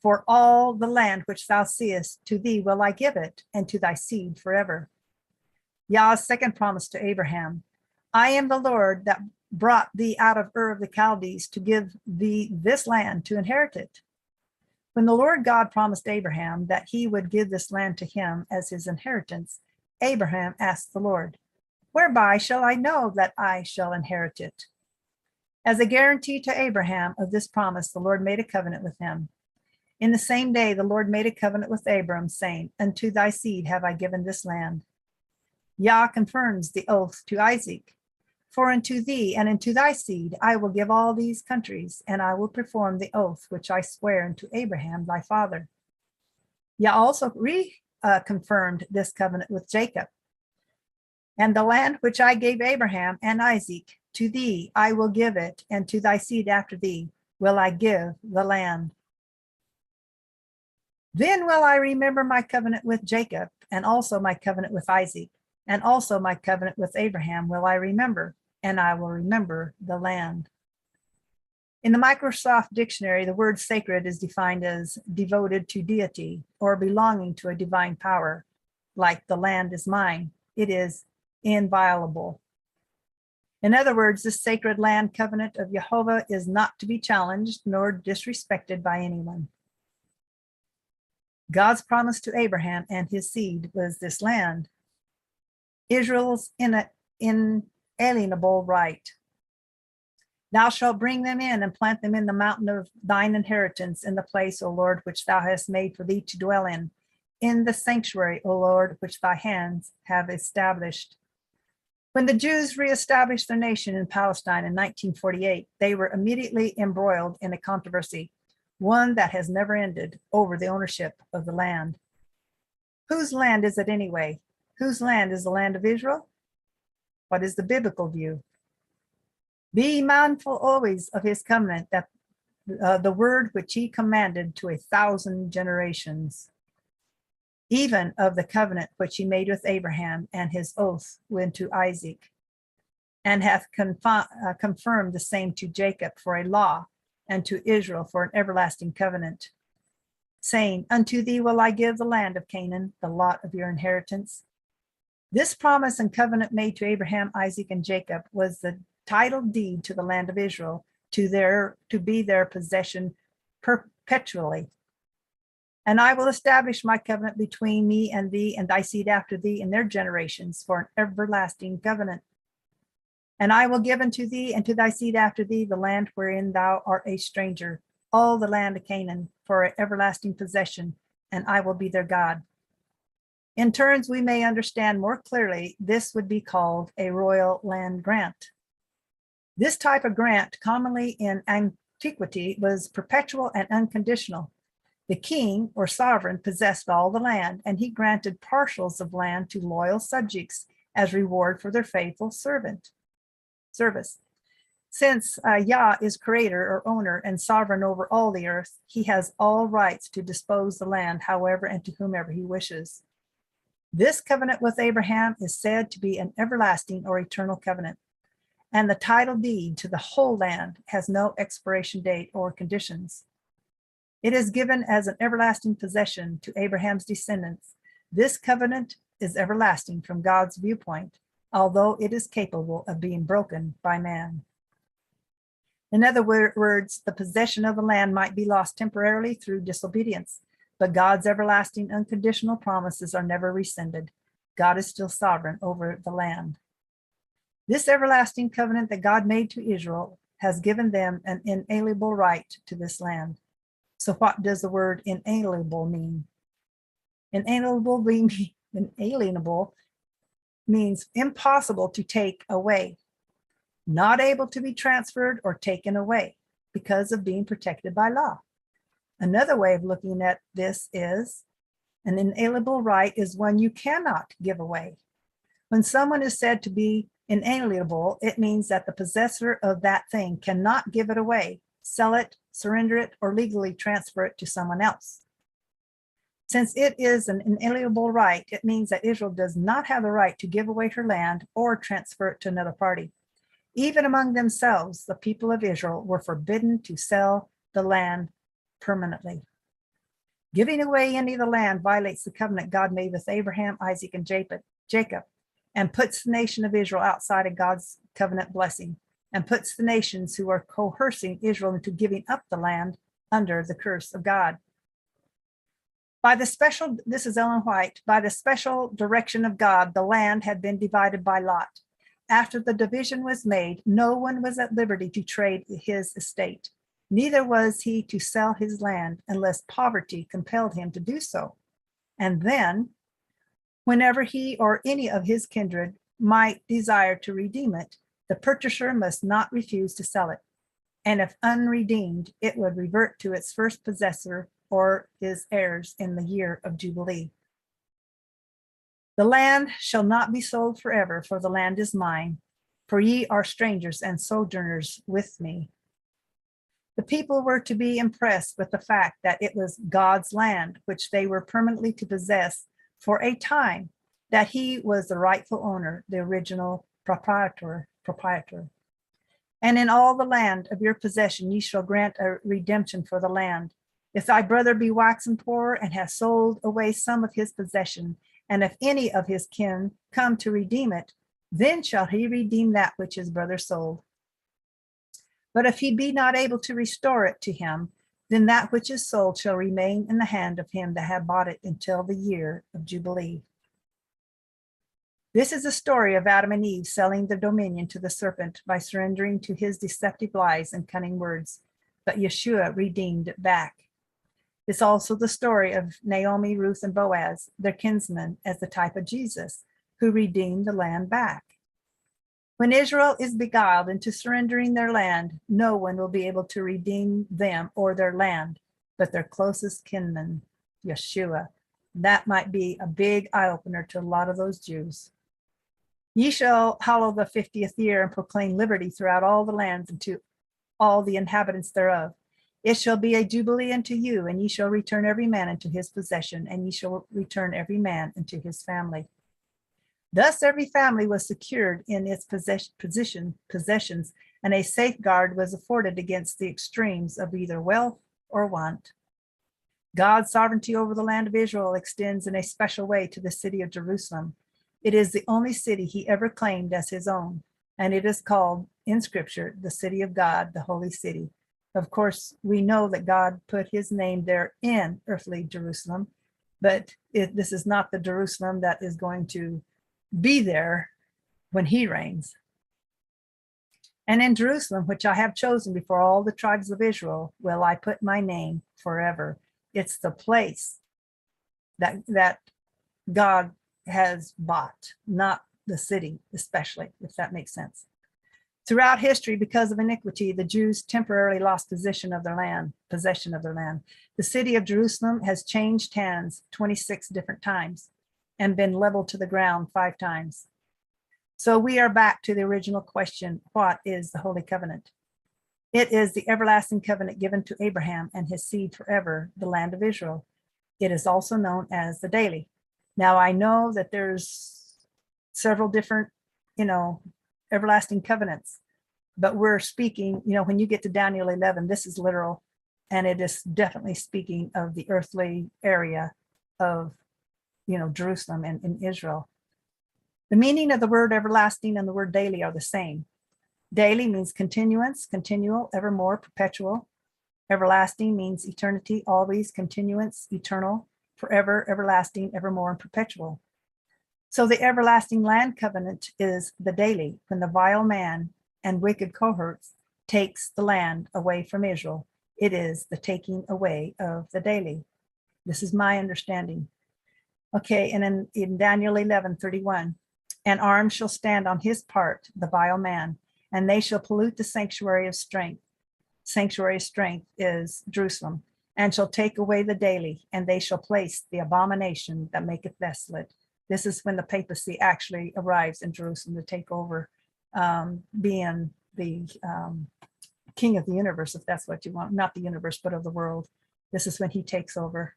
For all the land which thou seest, to thee will I give it, and to thy seed forever. Yah's second promise to Abraham, I am the Lord that brought thee out of Ur of the Chaldees to give thee this land to inherit it. When the Lord God promised Abraham that he would give this land to him as his inheritance, Abraham asked the Lord, Whereby shall I know that I shall inherit it? As a guarantee to Abraham of this promise, the Lord made a covenant with him. In the same day, the Lord made a covenant with Abram, saying, Unto thy seed have I given this land. Yah confirms the oath to Isaac. For unto thee and unto thy seed I will give all these countries, and I will perform the oath which I swear unto Abraham thy father. Yah also confirmed this covenant with Jacob. And the land which I gave Abraham and Isaac, to thee I will give it, and to thy seed after thee will I give the land. Then will I remember my covenant with Jacob, and also my covenant with Isaac, and also my covenant with Abraham will I remember, and I will remember the land. In the Microsoft Dictionary, the word sacred is defined as devoted to deity or belonging to a divine power. Like the land is mine, it is inviolable. In other words, this sacred land covenant of Jehovah is not to be challenged nor disrespected by anyone. God's promise to Abraham and his seed was this land, Israel's inalienable right. Thou shalt bring them in and plant them in the mountain of thine inheritance, in the place, O Lord, which thou hast made for thee to dwell in the sanctuary, O Lord, which thy hands have established. When the Jews reestablished their nation in Palestine in 1948, they were immediately embroiled in a controversy, one that has never ended, over the ownership of the land. Whose land is it anyway? Whose land is the land of Israel? What is the biblical view? Be mindful always of his covenant, that the word which he commanded to 1,000 generations, even of the covenant which he made with Abraham and his oath unto Isaac, and hath confirmed the same to Jacob for a law, and to Israel for an everlasting covenant, saying, Unto thee will I give the land of Canaan, the lot of your inheritance. This promise and covenant made to Abraham, Isaac, and Jacob was the title deed to the land of Israel, to be their possession perpetually. And I will establish my covenant between me and thee and thy seed after thee in their generations for an everlasting covenant. And I will give unto thee and to thy seed after thee the land wherein thou art a stranger, all the land of Canaan, for an everlasting possession, and I will be their God. In turns we may understand more clearly, this would be called a royal land grant. This type of grant, commonly in antiquity, was perpetual and unconditional. The king or sovereign possessed all the land, and he granted parcels of land to loyal subjects as reward for their faithful service. Since Yah is creator or owner and sovereign over all the earth, he has all rights to dispose the land however and to whomever he wishes. This covenant with Abraham is said to be an everlasting or eternal covenant, and the title deed to the whole land has no expiration date or conditions. It is given as an everlasting possession to Abraham's descendants. This covenant is everlasting from God's viewpoint, although it is capable of being broken by man. In other words, the possession of the land might be lost temporarily through disobedience, but God's everlasting unconditional promises are never rescinded. God is still sovereign over the land. This everlasting covenant that God made to Israel has given them an inalienable right to this land. So what does the word inalienable mean? Inalienable means impossible to take away, not able to be transferred or taken away because of being protected by law. Another way of looking at this is an inalienable right is one you cannot give away. When someone is said to be inalienable, it means that the possessor of that thing cannot give it away, sell it, surrender it, or legally transfer it to someone else. Since it is an inalienable right, it means that Israel does not have the right to give away her land or transfer it to another party. Even among themselves, the people of Israel were forbidden to sell the land permanently. Giving away any of the land violates the covenant God made with Abraham, Isaac, and Jacob, and puts the nation of Israel outside of God's covenant blessing, and puts the nations who are coercing Israel into giving up the land under the curse of God. This is Lyn Wright, by the special direction of God, the land had been divided by lot. After the division was made, no one was at liberty to trade his estate. Neither was he to sell his land unless poverty compelled him to do so. And then, whenever he or any of his kindred might desire to redeem it, the purchaser must not refuse to sell it. And if unredeemed, it would revert to its first possessor or his heirs in the year of Jubilee. The land shall not be sold forever, for the land is mine, for ye are strangers and sojourners with me. The people were to be impressed with the fact that it was God's land, which they were permanently to possess for a time, that he was the rightful owner, the original proprietor. And in all the land of your possession, ye shall grant a redemption for the land. If thy brother be waxen poor and has sold away some of his possession, and if any of his kin come to redeem it, then shall he redeem that which his brother sold. But if he be not able to restore it to him, then that which is sold shall remain in the hand of him that had bought it until the year of Jubilee. This is the story of Adam and Eve selling their dominion to the serpent by surrendering to his deceptive lies and cunning words, but Yeshua redeemed it back. It's also the story of Naomi, Ruth, and Boaz, their kinsmen, as the type of Jesus, who redeemed the land back. When Israel is beguiled into surrendering their land, no one will be able to redeem them or their land, but their closest kinman, Yeshua. That might be a big eye-opener to a lot of those Jews. Ye shall hallow the 50th year and proclaim liberty throughout all the lands and to all the inhabitants thereof. It shall be a jubilee unto you, and ye shall return every man into his possession, and ye shall return every man into his family. Thus every family was secured in its possessions, and a safeguard was afforded against the extremes of either wealth or want. God's sovereignty over the land of Israel extends in a special way to the city of Jerusalem. It is the only city he ever claimed as his own, and it is called in Scripture the city of God, the holy city. Of course, we know that God put his name there in earthly Jerusalem, but this is not the Jerusalem that is going to be there when he reigns. And in Jerusalem, which I have chosen before all the tribes of Israel, will I put my name forever. It's the place that God has bought, not the city, especially, if that makes sense. Throughout history, because of iniquity, the Jews temporarily lost possession of their land. The city of Jerusalem has changed hands 26 different times and been leveled to the ground 5 times. So we are back to the original question, what is the Holy Covenant? It is the everlasting covenant given to Abraham and his seed forever, the land of Israel. It is also known as the daily. Now I know that there's several different, everlasting covenants, but we're speaking, when you get to Daniel 11, this is literal, and it is definitely speaking of the earthly area of, Jerusalem and in Israel. The meaning of the word everlasting and the word daily are the same. Daily means continuance, continual, evermore, perpetual. Everlasting means eternity, always, continuance, eternal, forever, everlasting, evermore, and perpetual. So the everlasting land covenant is the daily, when the vile man and wicked cohorts takes the land away from Israel. It is the taking away of the daily. This is my understanding. Okay, and in Daniel 11:31, an arm shall stand on his part, the vile man, and they shall pollute the sanctuary of strength. Sanctuary of strength is Jerusalem, and shall take away the daily, and they shall place the abomination that maketh desolate. This is when the papacy actually arrives in Jerusalem to take over, being the king of the universe, if that's what you want, not the universe, but of the world. This is when he takes over.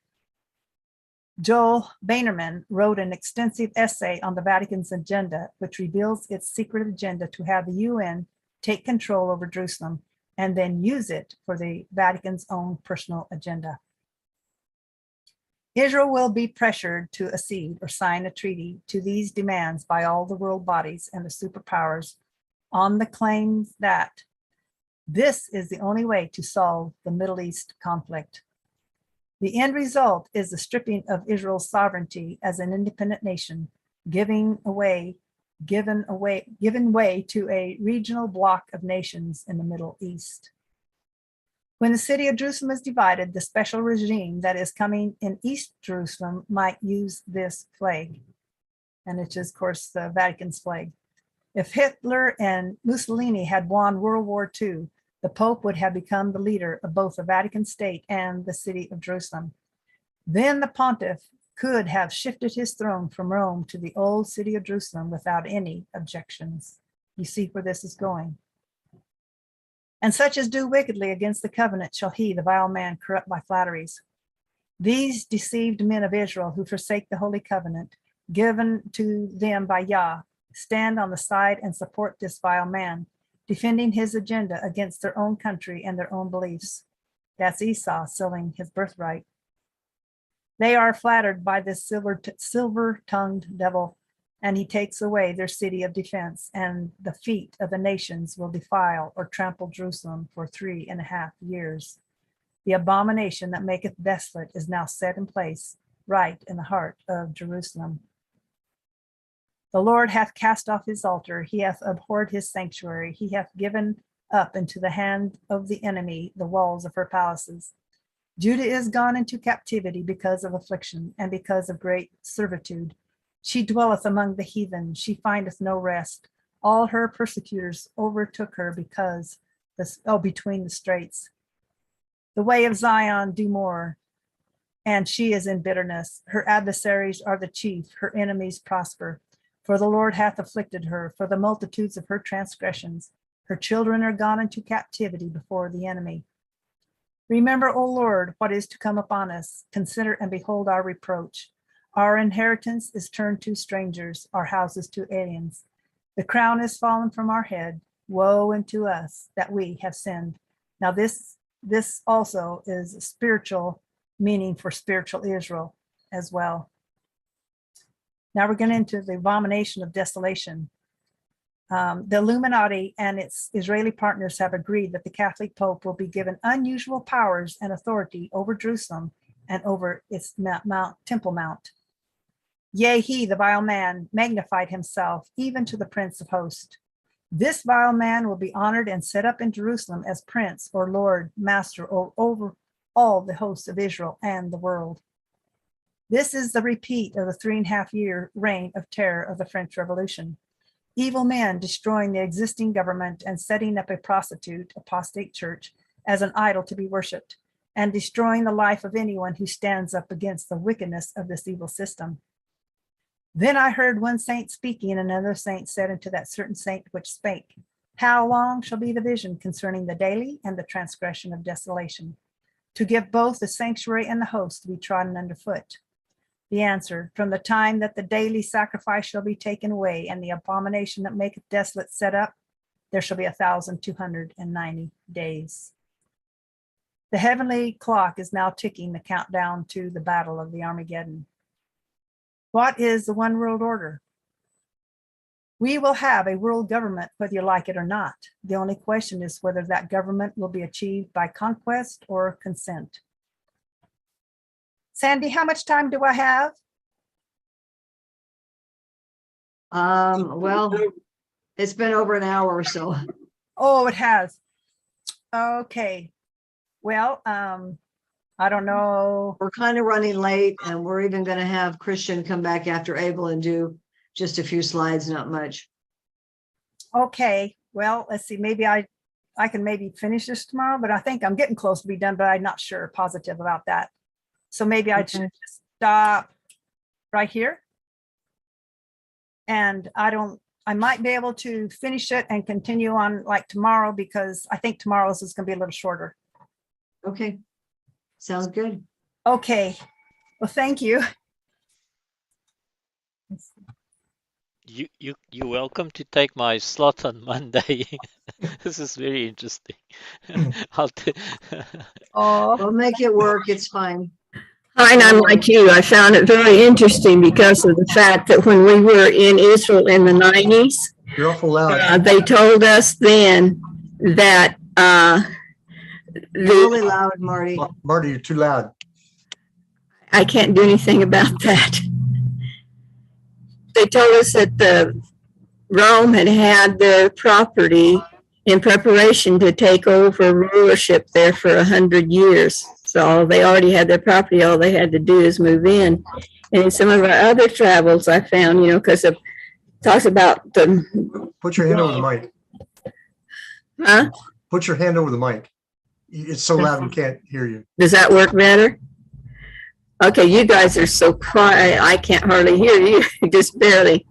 Joel Beinerman wrote an extensive essay on the Vatican's agenda, which reveals its secret agenda to have the UN take control over Jerusalem and then use it for the Vatican's own personal agenda. Israel will be pressured to accede or sign a treaty to these demands by all the world bodies and the superpowers on the claims that this is the only way to solve the Middle East conflict. The end result is the stripping of Israel's sovereignty as an independent nation, given way to a regional bloc of nations in the Middle East. When the city of Jerusalem is divided, the special regime that is coming in East Jerusalem might use this flag. And it is, of course, the Vatican's flag. If Hitler and Mussolini had won World War II, the Pope would have become the leader of both the Vatican State and the city of Jerusalem. Then the pontiff could have shifted his throne from Rome to the old city of Jerusalem without any objections. You see where this is going. And such as do wickedly against the covenant shall he, the vile man, corrupt by flatteries. These deceived men of Israel who forsake the holy covenant given to them by Yah stand on the side and support this vile man, defending his agenda against their own country and their own beliefs. That's Esau selling his birthright. They are flattered by this silver-tongued devil, and he takes away their city of defense, and the feet of the nations will defile or trample Jerusalem for 3.5 years. The abomination that maketh desolate is now set in place, right in the heart of Jerusalem. The Lord hath cast off his altar, he hath abhorred his sanctuary, he hath given up into the hand of the enemy the walls of her palaces. Judah is gone into captivity because of affliction and because of great servitude. She dwelleth among the heathen, she findeth no rest. All her persecutors overtook her between the straits. The way of Zion do more, and she is in bitterness. Her adversaries are the chief, her enemies prosper. For the Lord hath afflicted her for the multitudes of her transgressions. Her children are gone into captivity before the enemy. Remember, O Lord, what is to come upon us. Consider and behold our reproach. Our inheritance is turned to strangers, our houses to aliens. The crown is fallen from our head. Woe unto us that we have sinned. Now this also is a spiritual meaning for spiritual Israel as well. Now we're getting into the abomination of desolation. The Illuminati and its Israeli partners have agreed that the Catholic Pope will be given unusual powers and authority over Jerusalem and over its Temple Mount. Yea, he, the vile man, magnified himself even to the Prince of Hosts. This vile man will be honored and set up in Jerusalem as Prince or Lord, Master, or over all the hosts of Israel and the world. This is the repeat of the 3.5-year reign of terror of the French Revolution. Evil men destroying the existing government and setting up a apostate church as an idol to be worshipped, and destroying the life of anyone who stands up against the wickedness of this evil system. Then I heard one saint speaking, and another saint said unto that certain saint which spake, How long shall be the vision concerning the daily and the transgression of desolation, to give both the sanctuary and the host to be trodden under foot? The answer, from the time that the daily sacrifice shall be taken away and the abomination that maketh desolate set up, there shall be 1,290 days. The heavenly clock is now ticking the countdown to the battle of the Armageddon. What is the one world order? We will have a world government, whether you like it or not. The only question is whether that government will be achieved by conquest or consent. Sandy, how much time do I have? Well, it's been over an hour or so. Oh, it has. Okay. Well, I don't know. We're kind of running late, and we're even going to have Christian come back after Abel and do just a few slides, not much. Okay. Well, let's see. Maybe I can maybe finish this tomorrow, but I think I'm getting close to be done, but I'm not sure positive about that. So maybe I should just stop right here. And I might be able to finish it and continue on like tomorrow, because I think tomorrow's is going to be a little shorter. Okay. Sounds good. Okay. Well, thank you. you're welcome to take my slot on Monday. This is very interesting. I'll Oh, We'll make it work. It's fine. And I'm like you, I found it very interesting because of the fact that when we were in Israel in the 90s, You're awful loud. they told us then that You're really loud, Marty. Marty, you're too loud. I can't do anything about that. They told us that Rome had their property in preparation to take over rulership there for 100 years. So they already had their property. All they had to do is move in. And in some of our other travels, I found, because it talks about the, Put your hand over the mic. huh? Put your hand over the mic. It's so loud we can't hear you. Does that work better? Okay, you guys are so quiet. I can't hardly hear you, just barely.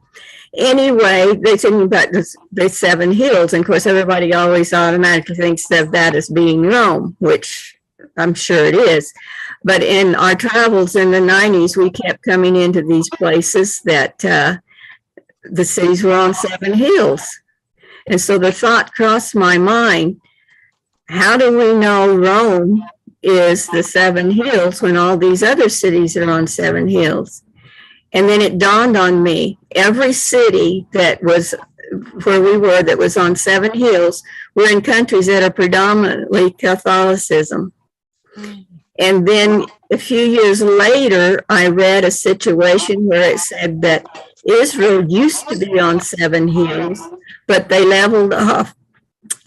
Anyway, they said about the seven hills. And of course, everybody always automatically thinks of that as being Rome, which I'm sure it is. But in our travels in the 90s, we kept coming into these places that the cities were on seven hills. And so the thought crossed my mind, how do we know Rome is the seven hills when all these other cities are on seven hills? And then it dawned on me, every city that was where we were that was on seven hills were in countries that are predominantly Catholicism. And then a few years later, I read a situation where it said that Israel used to be on seven hills, but they leveled off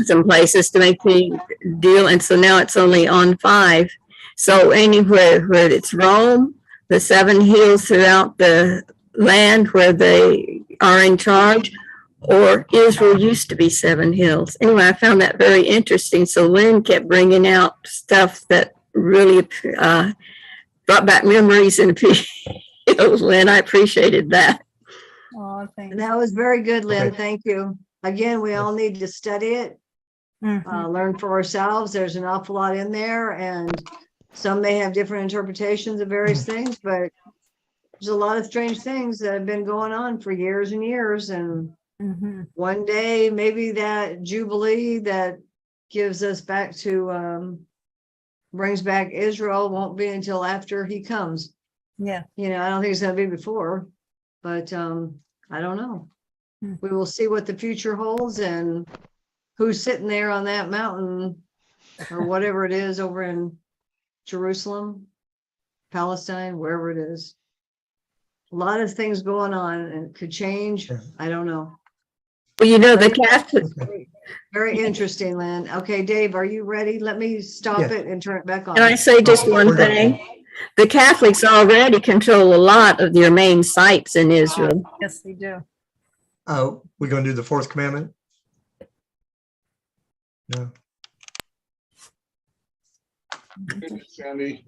some places to make the deal. And so now it's only on five. So anywhere where it's Rome, the seven hills throughout the land where they are in charge, or Israel used to be seven hills. Anyway, I found that very interesting. So Lynn kept bringing out stuff that really brought back memories and Lynn, I appreciated that. oh, thanks. And that was very good, Lynn. Okay. Thank you. Again, we all need to study it, Mhm. learn for ourselves. There's an awful lot in there, and some may have different interpretations of various things, but there's a lot of strange things that have been going on for years and years. And Mhm. one day, maybe that Jubilee that gives us back to, brings back Israel won't be until after he comes. Yeah. I don't think it's gonna be before, but I don't know. Hmm. We will see what the future holds and who's sitting there on that mountain or whatever it is over in Jerusalem, Palestine, wherever it is. A lot of things going on and it could change. Yeah. I don't know. Well, the Catholic, Very interesting, Lynn. Okay, Dave, are you ready? Let me stop Yeah. it and turn it back on. can I say just one We're good. thing? The Catholics already control a lot of their main sites in Israel. Yes, we do. We're gonna do the fourth commandment? No. Sandy,